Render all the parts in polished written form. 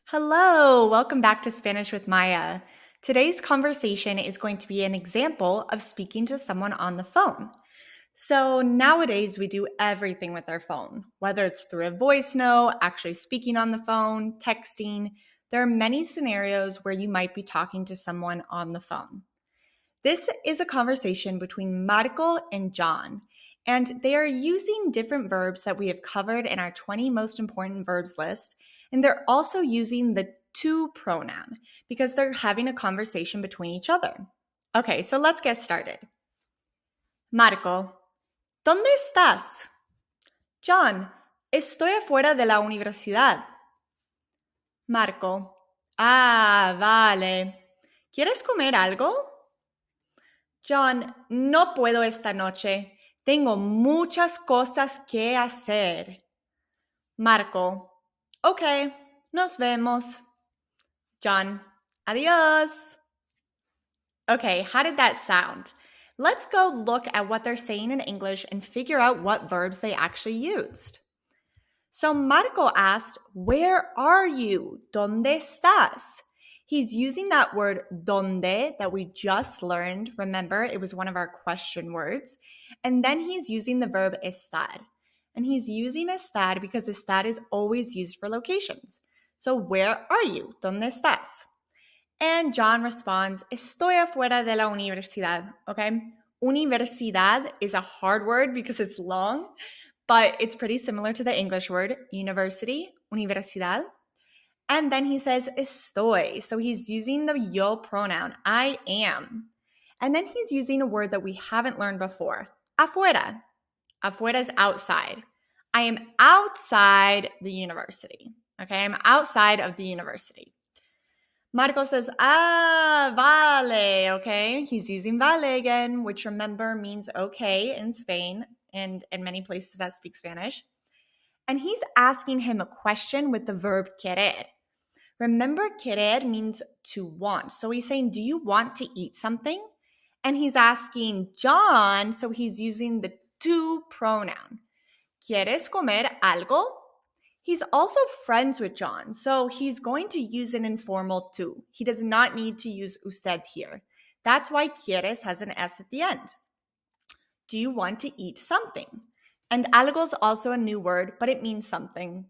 Hello, welcome back to Spanish with Maya. Today's conversation is going to be an example of speaking to someone on the phone. So nowadays we do everything with our phone, whether it's through a voice note, actually speaking on the phone, texting. There are many scenarios where you might be talking to someone on the phone. This is a conversation between Marco and John, and they are using different verbs that we have covered in our 20 most important verbs list. And they're also using the to pronoun because they're having a conversation between each other. Okay, so let's get started. Marco, ¿dónde estás? John, estoy afuera de la universidad. Marco, vale. ¿Quieres comer algo? John, no puedo esta noche. Tengo muchas cosas que hacer. Marco, ok, nos vemos. John, adios. Okay, how did that sound? Let's go look at what they're saying in English and figure out what verbs they actually used. So Marco asked, where are you? ¿Dónde estás? He's using that word donde that we just learned. Remember, it was one of our question words. And then he's using the verb estar. And he's using estar because estar is always used for locations. So where are you? ¿Dónde estás? And John responds, estoy afuera de la universidad, okay? Universidad is a hard word because it's long, but it's pretty similar to the English word university, universidad. And then he says estoy. So he's using the yo pronoun, I am. And then he's using a word that we haven't learned before, afuera. Afuera is outside. I am outside the university. Okay, I'm outside of the university. Marco says, vale, okay? He's using vale again, which remember means okay in Spain and in many places that speak Spanish. And he's asking him a question with the verb querer. Remember, querer means to want. So he's saying, do you want to eat something? And he's asking John, so he's using the tu pronoun. ¿Quieres comer algo? He's also friends with John, so he's going to use an informal tu. He does not need to use usted here. That's why quieres has an S at the end. Do you want to eat something? And algo is also a new word, but it means something.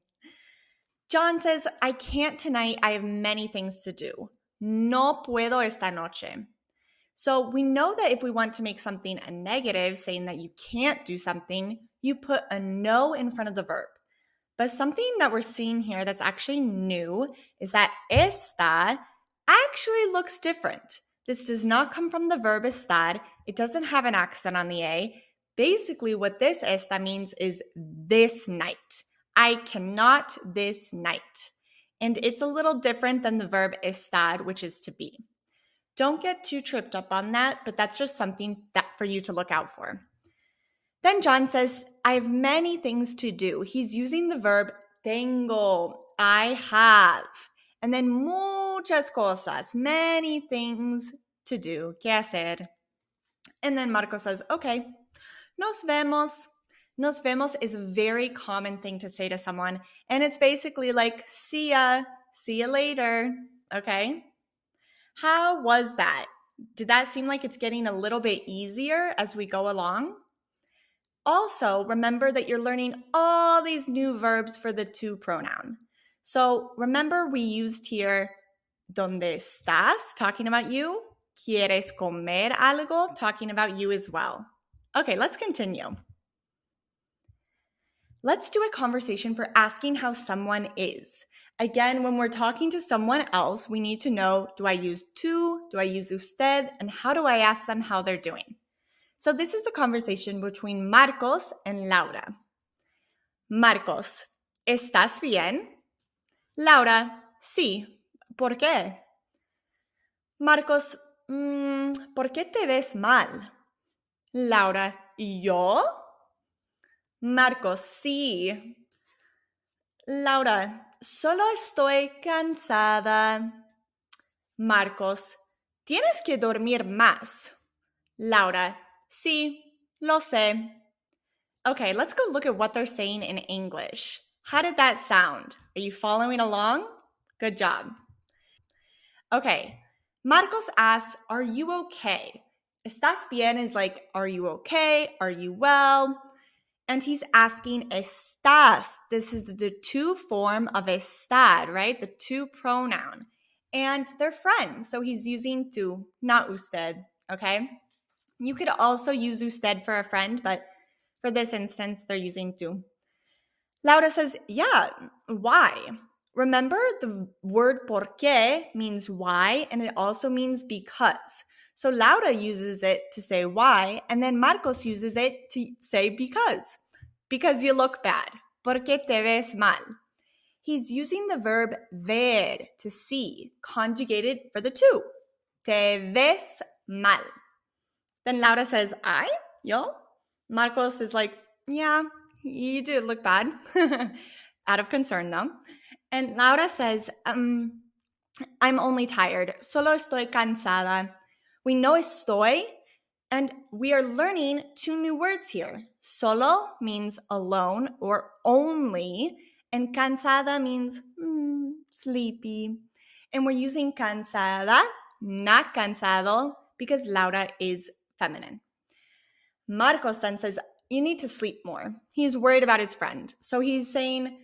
John says, I can't tonight. I have many things to do. No puedo esta noche. So we know that if we want to make something a negative, saying that you can't do something, you put a no in front of the verb. But something that we're seeing here that's actually new is that esta actually looks different. This does not come from the verb estar. It doesn't have an accent on the A. Basically, what this esta means is this night. I cannot this night. And it's a little different than the verb estar, which is to be. Don't get too tripped up on that, but that's just something that for you to look out for. Then John says, I have many things to do. He's using the verb tengo, I have. And then muchas cosas, many things to do, que hacer. And then Marco says, okay, nos vemos. Nos vemos is a very common thing to say to someone. And it's basically like, see ya later, okay? How was that? Did that seem like it's getting a little bit easier as we go along? Also, remember that you're learning all these new verbs for the to pronoun. So remember we used here ¿dónde estás? Talking about you. ¿Quieres comer algo? Talking about you as well. Okay, let's continue. Let's do a conversation for asking how someone is. Again, when we're talking to someone else, we need to know, do I use tú? Do I use usted? And how do I ask them how they're doing? So this is a conversation between Marcos and Laura. Marcos, ¿estás bien? Laura, sí. ¿Por qué? Marcos, ¿por qué te ves mal? Laura, ¿y yo? Marcos, sí. Laura, solo estoy cansada. Marcos, tienes que dormir más. Laura, sí, lo sé. Okay, let's go look at what they're saying in English. How did that sound? Are you following along? Good job. Okay. Marcos asks, are you okay? ¿Estás bien is like, are you okay? Are you well? And he's asking, ¿estás? This is the to form of estar, right? The to pronoun. And they're friends. So he's using tú, not usted, okay? You could also use usted for a friend, but for this instance, they're using tú. Laura says, yeah, why? Remember, the word por qué means why, and it also means because. So Laura uses it to say why, and then Marcos uses it to say because. Because you look bad. Porque te ves mal. He's using the verb ver, to see, conjugated for the to. Te ves mal. Then Laura says, I? Yo? Marcos is like, yeah, you do look bad. Out of concern, though. And Laura says, I'm only tired. Solo estoy cansada. We know estoy, and we are learning two new words here. Solo means alone or only, and cansada means sleepy. And we're using cansada, not cansado, because Laura is feminine. Marcos then says, you need to sleep more. He's worried about his friend. So he's saying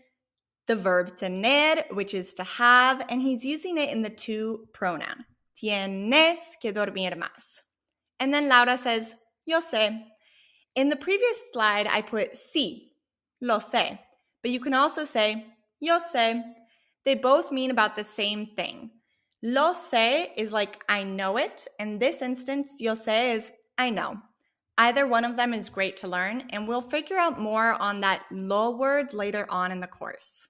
the verb tener, which is to have, and he's using it in the to pronoun. Tienes que dormir más. And then Laura says, yo sé. In the previous slide, I put sí, lo sé. But you can also say, yo sé. They both mean about the same thing. Lo sé is like, I know it. In this instance, yo sé is, I know. Either one of them is great to learn, and we'll figure out more on that lo word later on in the course.